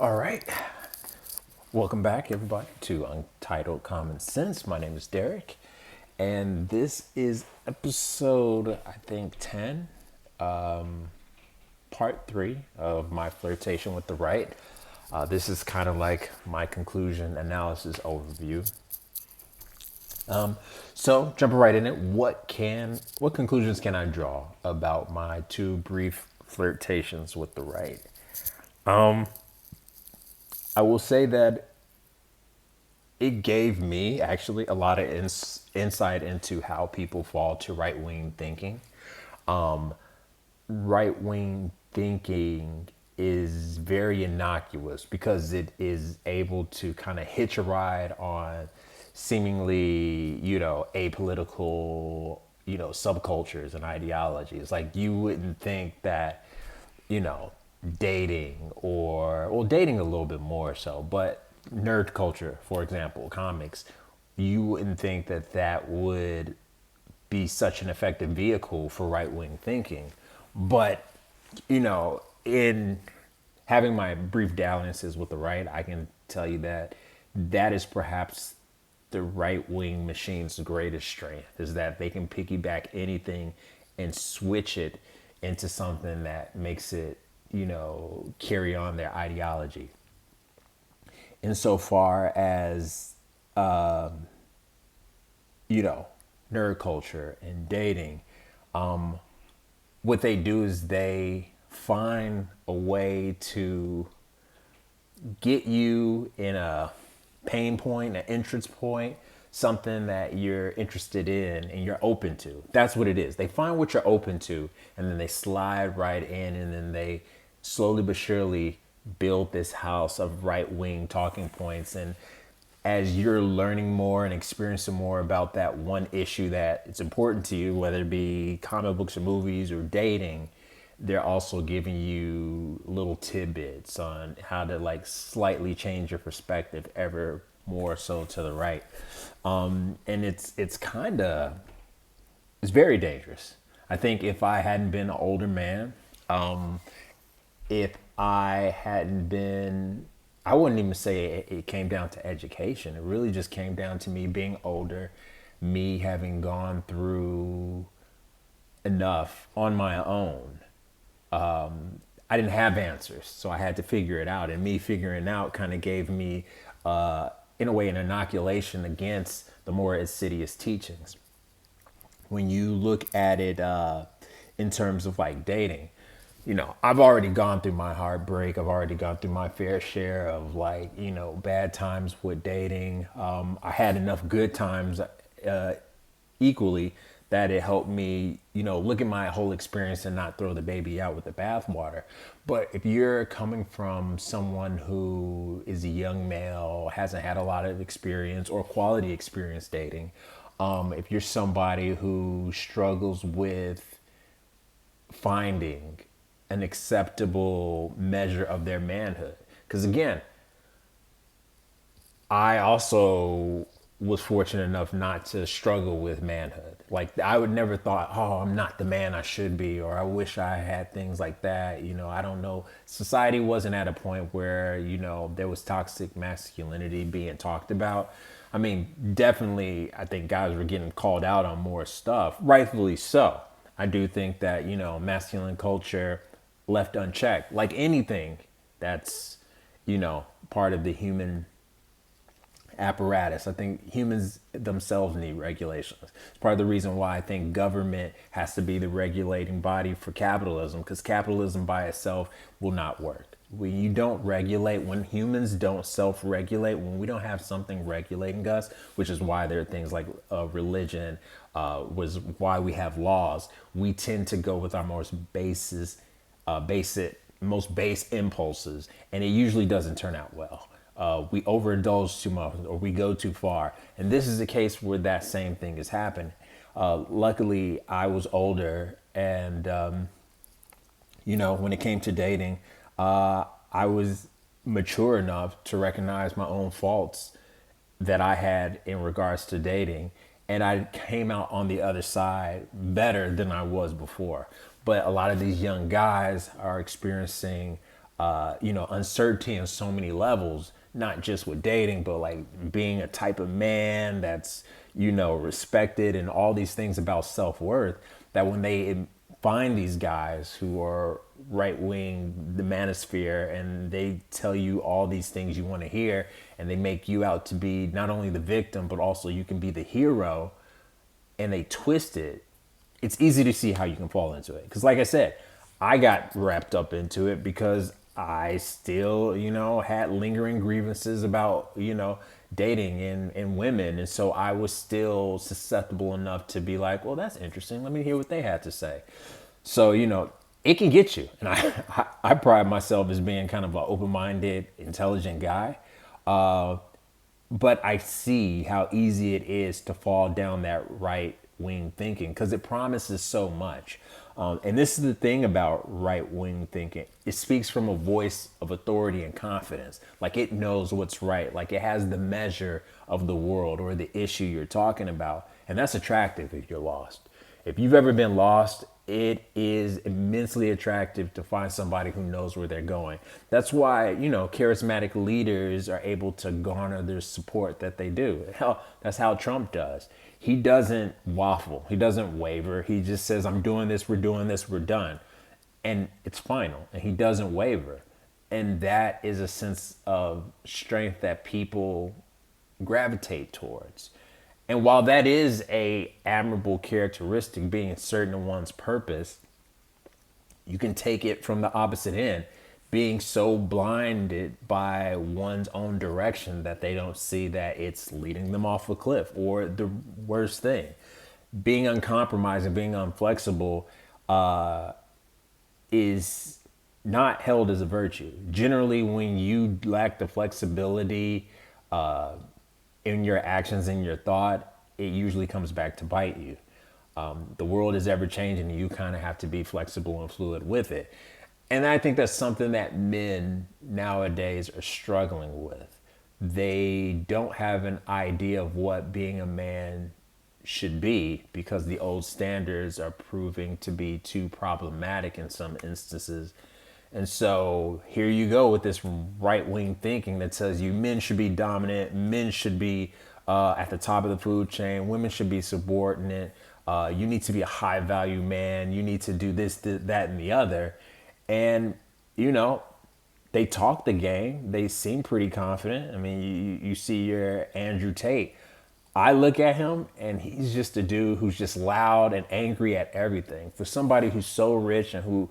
All right. Welcome back, everybody, to Untitled Common Sense. My name is Derek, and this is episode, I think, 10, part 3 of my flirtation with the right. This is kind of like my conclusion analysis overview. So, jumping right in it, what conclusions can I draw about my two brief flirtations with the right? I will say that it gave me actually a lot of insight into how people fall to right wing thinking. Right wing thinking is very innocuous because it is able to kind of hitch a ride on seemingly, apolitical, subcultures and ideologies. Like you wouldn't think that, you know, dating or, well, dating a little bit more so, but nerd culture, for example, comics, you wouldn't think that that would be such an effective vehicle for right wing thinking. But, in having my brief dalliances with the right, I can tell you that that is perhaps the right wing machine's greatest strength is that they can piggyback anything and switch it into something that makes it, carry on their ideology. Insofar as, you know, nerd culture and dating, what they do is they find a way to get you in a pain point, an entrance point, something that you're interested in and you're open to. That's what it is. They find what you're open to and then they slide right in and then they slowly but surely build this house of right wing talking points. And as you're learning more and experiencing more about that one issue that it's important to you, whether it be comic books or movies or dating, they're also giving you little tidbits on how to like slightly change your perspective ever more so to the right. And it's kind of, it's very dangerous. I think if I hadn't been an older man, if I hadn't been, I wouldn't even say it came down to education. It really just came down to me being older, me having gone through enough on my own. I didn't have answers, so I had to figure it out. And me figuring out kind of gave me, in a way, an inoculation against the more insidious teachings. When you look at it in terms of like dating, I've already gone through my heartbreak. I've already gone through my fair share of like, bad times with dating. I had enough good times equally that it helped me, look at my whole experience and not throw the baby out with the bathwater. But if you're coming from someone who is a young male, hasn't had a lot of experience or quality experience dating, if you're somebody who struggles with finding an acceptable measure of their manhood. Because again, I also was fortunate enough not to struggle with manhood. Like I would never thought, oh, I'm not the man I should be, or I wish I had things like that. I don't know. Society wasn't at a point where, there was toxic masculinity being talked about. I mean, definitely, I think guys were getting called out on more stuff, rightfully so. I do think that, masculine culture left unchecked, like anything that's, part of the human apparatus. I think humans themselves need regulations. It's part of the reason why I think government has to be the regulating body for capitalism, because capitalism by itself will not work. When you don't regulate, when humans don't self-regulate, when we don't have something regulating us, which is why there are things like religion, was why we have laws, we tend to go with our most base impulses, and it usually doesn't turn out well. We overindulge too much or we go too far. And this is a case where that same thing has happened. Luckily, I was older and, when it came to dating, I was mature enough to recognize my own faults that I had in regards to dating. And I came out on the other side better than I was before. But a lot of these young guys are experiencing uncertainty on so many levels, not just with dating, but like being a type of man that's, respected and all these things about self-worth, that when they find these guys who are right wing, the manosphere, and they tell you all these things you want to hear, and they make you out to be not only the victim, but also you can be the hero, and they twist it, it's easy to see how you can fall into it. Because, like I said, I got wrapped up into it because I still, had lingering grievances about, dating and women. And so I was still susceptible enough to be like, well, that's interesting. Let me hear what they had to say. So, it can get you. And I pride myself as being kind of an open minded, intelligent guy. But I see how easy it is to fall down that right wing thinking because it promises so much. And this is the thing about right wing thinking. It speaks from a voice of authority and confidence. Like it knows what's right. Like it has the measure of the world or the issue you're talking about. And that's attractive if you're lost. If you've ever been lost, it is immensely attractive to find somebody who knows where they're going. That's why, charismatic leaders are able to garner their support that they do. Hell, that's how Trump does. He doesn't waffle. He doesn't waver. He just says, I'm doing this, we're done. And it's final. And he doesn't waver. And that is a sense of strength that people gravitate towards. And while that is a admirable characteristic, being certain of one's purpose, you can take it from the opposite end, being so blinded by one's own direction that they don't see that it's leading them off a cliff, or the worst thing, being uncompromising, being inflexible, is not held as a virtue. Generally, when you lack the flexibility in your actions, in your thought, it usually comes back to bite you. The world is ever changing and you kind of have to be flexible and fluid with it. And I think that's something that men nowadays are struggling with. They don't have an idea of what being a man should be because the old standards are proving to be too problematic in some instances. And so here you go with this right-wing thinking that says you men should be dominant, men should be at the top of the food chain, women should be subordinate, you need to be a high-value man, you need to do this, that, and the other. And, they talk the game. They seem pretty confident. I mean, you see your Andrew Tate. I look at him and he's just a dude who's just loud and angry at everything. For somebody who's so rich and who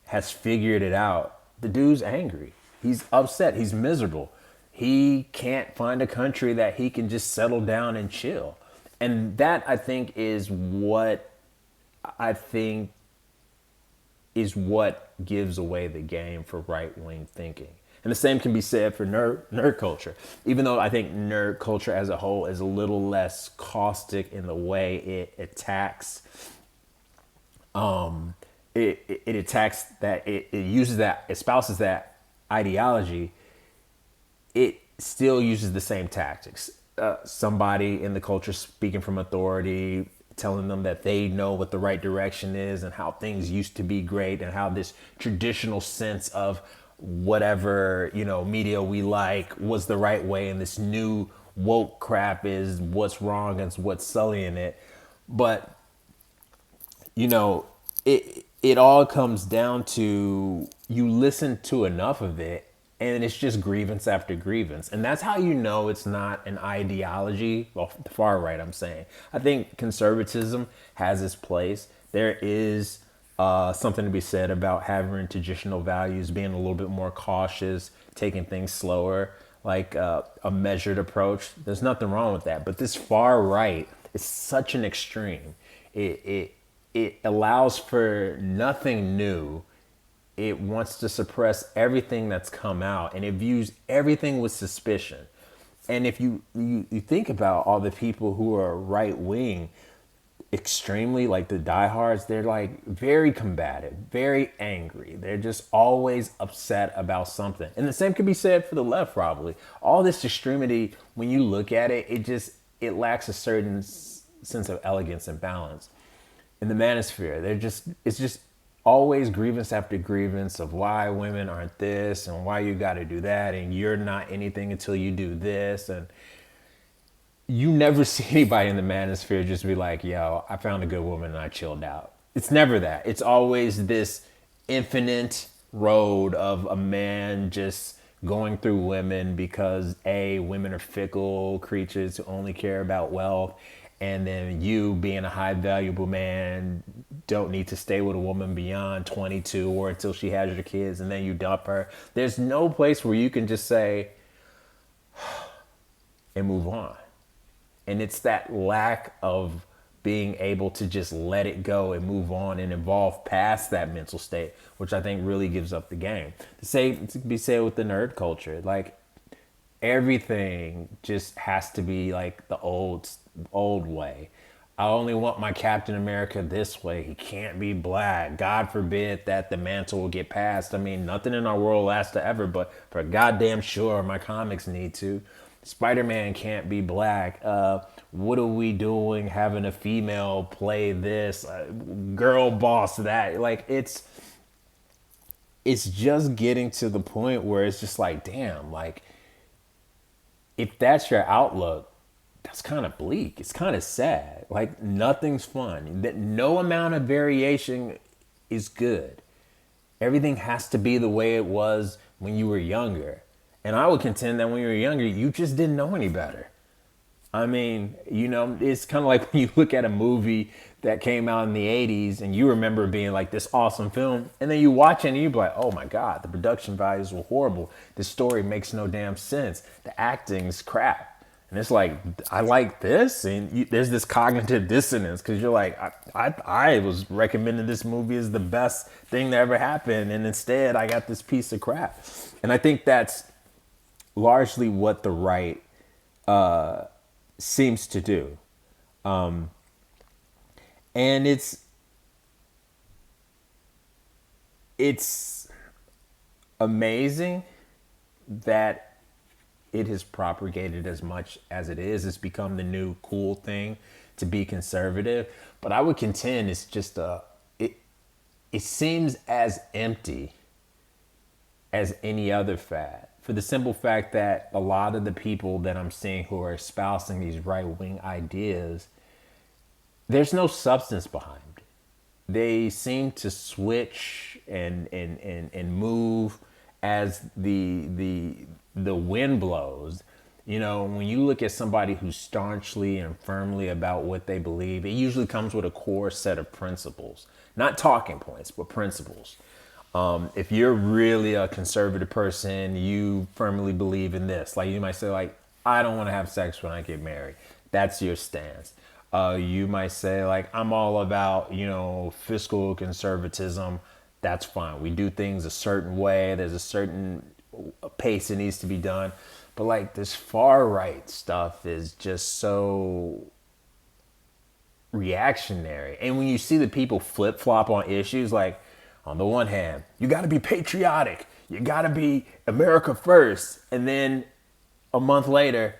has figured it out, the dude's angry. He's upset. He's miserable. He can't find a country that he can just settle down and chill. And that, I think, is what gives away the game for right-wing thinking. And the same can be said for nerd culture. Even though I think nerd culture as a whole is a little less caustic in the way it attacks, it attacks that, it uses that, espouses that ideology, it still uses the same tactics. Somebody in the culture speaking from authority, telling them that they know what the right direction is and how things used to be great and how this traditional sense of whatever, media we like was the right way, and this new woke crap is what's wrong and what's sullying it. But, it all comes down to you listen to enough of it and it's just grievance after grievance. And that's how you know it's not an ideology. Well, the far right, I'm saying. I think conservatism has its place. There is something to be said about having traditional values, being a little bit more cautious, taking things slower, like a measured approach. There's nothing wrong with that. But this far right is such an extreme. It allows for nothing new. It wants to suppress everything that's come out, and it views everything with suspicion. And if you think about all the people who are right wing, extremely, like the diehards, they're like very combative, very angry. They're just always upset about something. And the same could be said for the left, probably. All this extremity, when you look at it, it lacks a certain sense of elegance and balance. In the manosphere, it's just always grievance after grievance of why women aren't this and why you got to do that and you're not anything until you do this. And you never see anybody in the manosphere just be like, yo, I found a good woman and I chilled out. It's never that. It's always this infinite road of a man just going through women because A, women are fickle creatures who only care about wealth. And then you being a high valuable man don't need to stay with a woman beyond 22 or until she has your kids and then you dump her. There's no place where you can just say and move on. And it's that lack of being able to just let it go and move on and evolve past that mental state, which I think really gives up the game. To be said with the nerd culture, like everything just has to be like the old way. I only want my Captain America this way. He can't be black. God forbid that the mantle will get passed. I mean, nothing in our world lasts forever, but for goddamn sure, my comics need to. Spider-Man can't be black. What are we doing having a female play this? Girl boss that. Like, it's just getting to the point where it's just like, damn, like, if that's your outlook, that's kind of bleak. It's kind of sad. Like, nothing's fun. That no amount of variation is good. Everything has to be the way it was when you were younger. And I would contend that when you were younger, you just didn't know any better. I mean, you know, it's kind of like when you look at a movie that came out in the 80s and you remember being like this awesome film. And then you watch it and you're like, oh my God, the production values were horrible. The story makes no damn sense. The acting's crap. And it's like, I like this. And there's this cognitive dissonance because you're like, I was recommending this movie as the best thing that ever happened. And instead I got this piece of crap. And I think that's largely what the right seems to do. And it's amazing that it has propagated as much as it is. It's become the new cool thing to be conservative. But I would contend it's just it seems as empty as any other fad. For the simple fact that a lot of the people that I'm seeing who are espousing these right-wing ideas, there's no substance behind it. They seem to switch and move as the wind blows. You know, when you look at somebody who's staunchly and firmly about what they believe, it usually comes with a core set of principles. Not talking points, but principles. If you're really a conservative person, you firmly believe in this. Like you might say, like, I don't want to have sex when I get married. That's your stance. You might say, like, I'm all about, you know, fiscal conservatism. That's fine. We do things a certain way. There's a certain pace that needs to be done. But like this far right stuff is just so reactionary. And when you see the people flip flop on issues, like, on the one hand, you got to be patriotic. You got to be America first. And then a month later,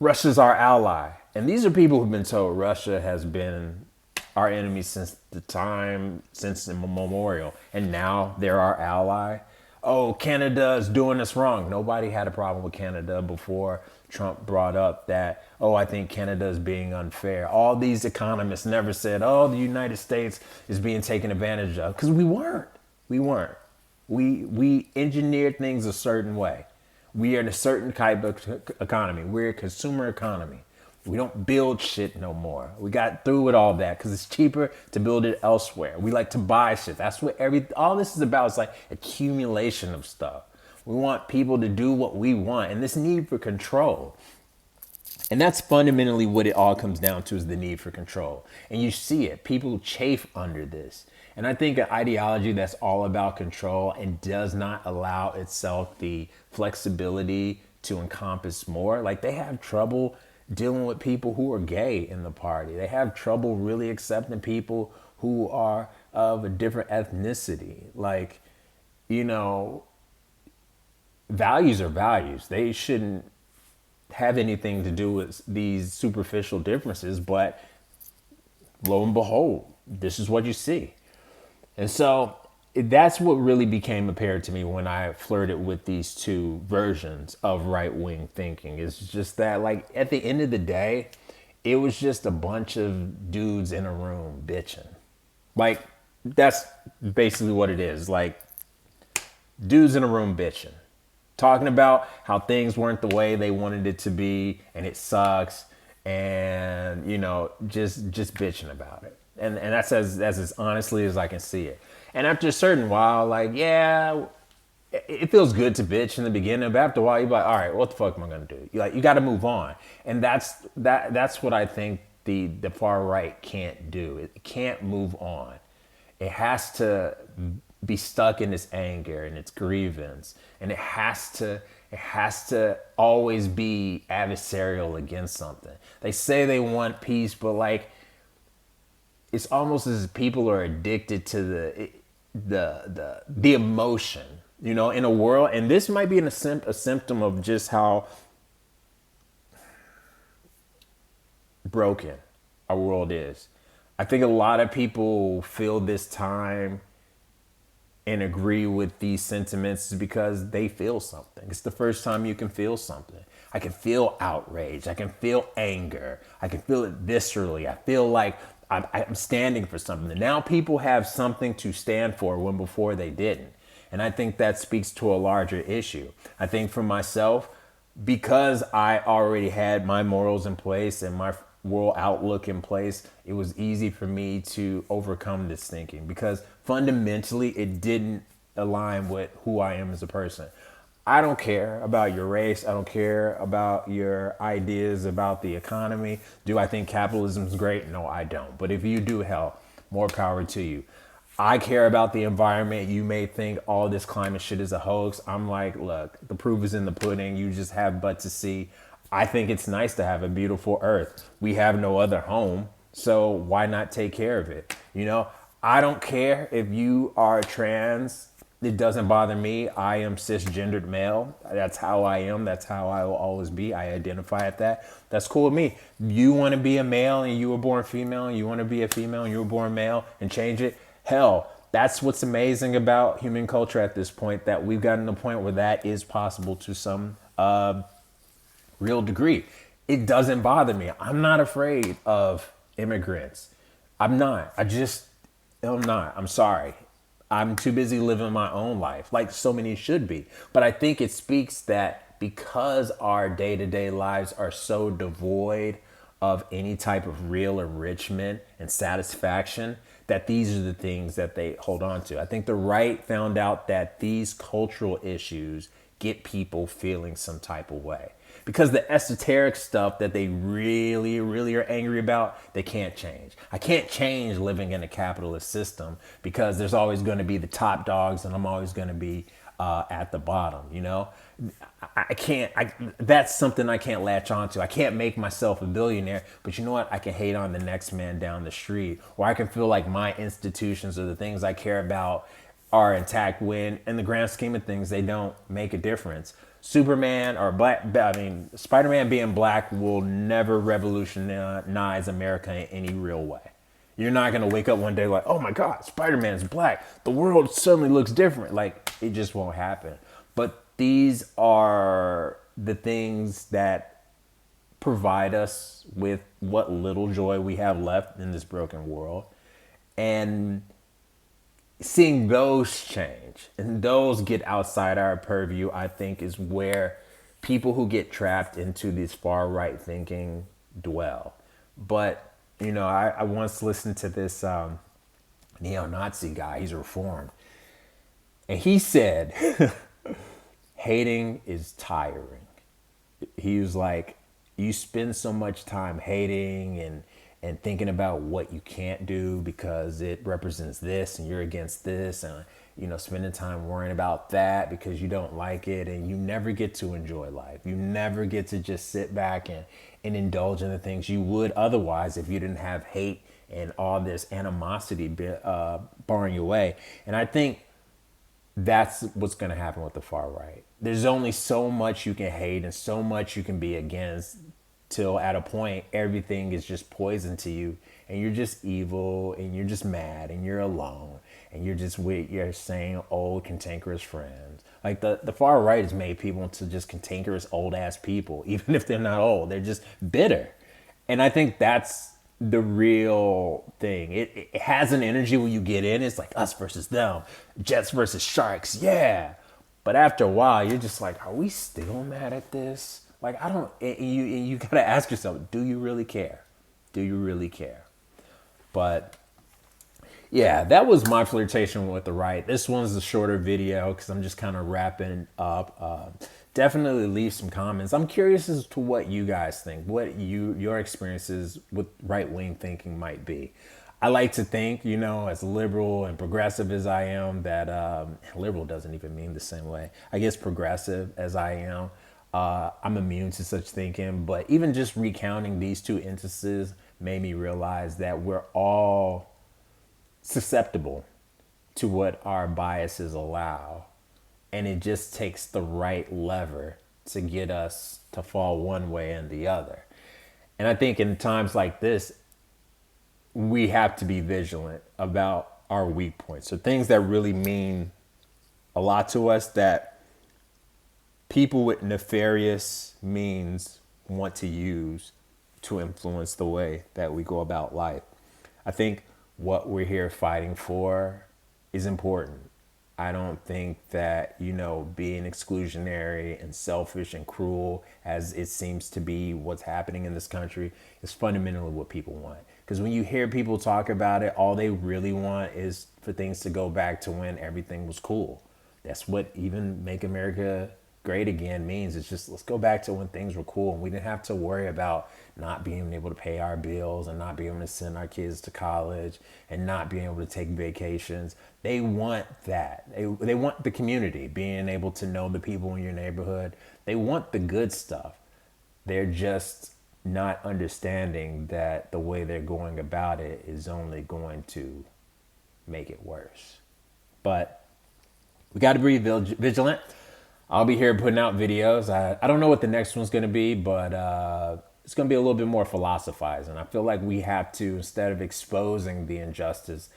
Russia's our ally. And these are people who've been told Russia has been our enemy since immemorial. And now they're our ally. Oh, Canada is doing us wrong. Nobody had a problem with Canada before Trump brought up that, oh, I think Canada is being unfair. All these economists never said, oh, the United States is being taken advantage of. Because we weren't. We weren't. We engineered things a certain way. We are in a certain type of economy. We're a consumer economy. We don't build shit no more. We got through with all that because it's cheaper to build it elsewhere. We like to buy shit. That's what all this is about. It's like accumulation of stuff. We want people to do what we want, and this need for control. And that's fundamentally what it all comes down to, is the need for control. And you see it. People chafe under this. And I think an ideology that's all about control and does not allow itself the flexibility to encompass more, like they have trouble dealing with people who are gay in the party. They have trouble really accepting people who are of a different ethnicity. Like, you know, values are values. They shouldn't have anything to do with these superficial differences, but lo and behold, this is what you see. And so that's what really became apparent to me when I flirted with these two versions of right wing thinking. It's just that, like, at the end of the day, it was just a bunch of dudes in a room bitching. Like, that's basically what it is. Like, dudes in a room bitching, talking about how things weren't the way they wanted it to be and it sucks, and just bitching about it. And that's as honestly as I can see it. And after a certain while, like, yeah, it feels good to bitch in the beginning, but after a while you're like, all right, what the fuck am I gonna do? You got to move on. And that's what I think the far right can't do. It can't move on. It has to be stuck in its anger and its grievance, and it has to always be adversarial against something. They say they want peace, but like, it's almost as if people are addicted to the emotion, in a world. And this might be a symptom of just how broken our world is. I think a lot of people feel this time and agree with these sentiments because they feel something. It's the first time you can feel something. I can feel outrage. I can feel anger. I can feel it viscerally. I feel like I'm standing for something. And now people have something to stand for when before they didn't. And I think that speaks to a larger issue. I think for myself, because I already had my morals in place and my world outlook in place, it was easy for me to overcome this thinking because fundamentally it didn't align with who I am as a person. I don't care about your race. I don't care about your ideas about the economy. Do I think capitalism is great? No, I don't. But if you do, hell, more power to you. I care about the environment. You may think all this climate shit is a hoax. I'm like, look, the proof is in the pudding. You just have but to see. I think it's nice to have a beautiful earth. We have no other home, so why not take care of it? I don't care if you are trans. It doesn't bother me. I am cisgendered male. That's how I am. That's how I will always be. I identify at that. That's cool with me. You want to be a male and you were born female, and you want to be a female and you were born male and change it? Hell, that's what's amazing about human culture at this point, that we've gotten to the point where that is possible to some real degree. It doesn't bother me. I'm not afraid of immigrants. I'm not. I'm not. I'm sorry. I'm too busy living my own life, like so many should be. But I think it speaks that because our day-to-day lives are so devoid of any type of real enrichment and satisfaction, that these are the things that they hold on to. I think the right found out that these cultural issues get people feeling some type of way. Because the esoteric stuff that they really, really are angry about, they can't change. I can't change living in a capitalist system because there's always going to be the top dogs and I'm always going to be at the bottom, I can't, that's something I can't latch onto. I can't make myself a billionaire, but you know what? I can hate on the next man down the street, or I can feel like my institutions or the things I care about are intact when, in the grand scheme of things, they don't make a difference. Superman or Spider-Man being black will never revolutionize America in any real way. You're not going to wake up one day like, oh my God, Spider-Man's black. The world suddenly looks different. Like, it just won't happen. But these are the things that provide us with what little joy we have left in this broken world. And seeing those change and those get outside our purview, I think, is where people who get trapped into this far right thinking dwell. But, I once listened to this neo-Nazi guy. He's reformed. And he said, hating is tiring. He was like, you spend so much time hating and thinking about what you can't do because it represents this and you're against this, and spending time worrying about that because you don't like it, and you never get to enjoy life. You never get to just sit back and indulge in the things you would otherwise if you didn't have hate and all this animosity barring your way. And I think that's what's going to happen with the far right. There's only so much you can hate and so much you can be against, till at a point everything is just poison to you and you're just evil and you're just mad and you're alone and you're just with your same old cantankerous friends. Like the far right has made people into just cantankerous old ass people, even if they're not old. They're just bitter. And I think that's the real thing. It has an energy when you get in. It's like us versus them, Jets versus Sharks. Yeah. But after a while, you're just like, are we still mad at this? Like, I don't, and you got to ask yourself, do you really care? Do you really care? But yeah, that was my flirtation with the right. This one's a shorter video because I'm just kind of wrapping up. Definitely leave some comments. I'm curious as to what you guys think, what your experiences with right-wing thinking might be. I like to think, as liberal and progressive as I am, that liberal doesn't even mean the same way. I guess progressive as I am, I'm immune to such thinking. But even just recounting these two instances made me realize that we're all susceptible to what our biases allow. And it just takes the right lever to get us to fall one way and the other. And I think in times like this, we have to be vigilant about our weak points. So things that really mean a lot to us that people with nefarious means want to use to influence the way that we go about life. I think what we're here fighting for is important. I don't think that, being exclusionary and selfish and cruel, as it seems to be what's happening in this country, is fundamentally what people want. Because when you hear people talk about it, all they really want is for things to go back to when everything was cool. That's what even Make America Great Again means. It's just, let's go back to when things were cool and we didn't have to worry about not being able to pay our bills and not being able to send our kids to college and not being able to take vacations. They want that. They want the community, being able to know the people in your neighborhood. They want the good stuff. They're just not understanding that the way they're going about it is only going to make it worse. But we got to be vigilant. I'll be here putting out videos. I don't know what the next one's going to be, but it's going to be a little bit more philosophizing. I feel like we have to, instead of exposing the injustice,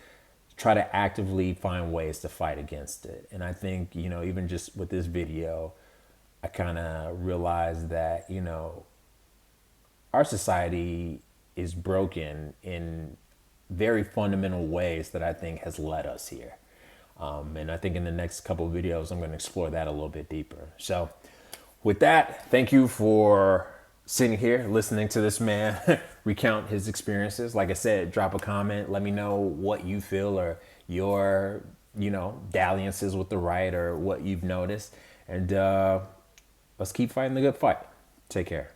try to actively find ways to fight against it. And I think, even just with this video, I kind of realized that, our society is broken in very fundamental ways that I think has led us here. And I think in the next couple of videos, I'm going to explore that a little bit deeper. So with that, thank you for sitting here, listening to this man recount his experiences. Like I said, drop a comment. Let me know what you feel or your, dalliances with the right or what you've noticed. And let's keep fighting the good fight. Take care.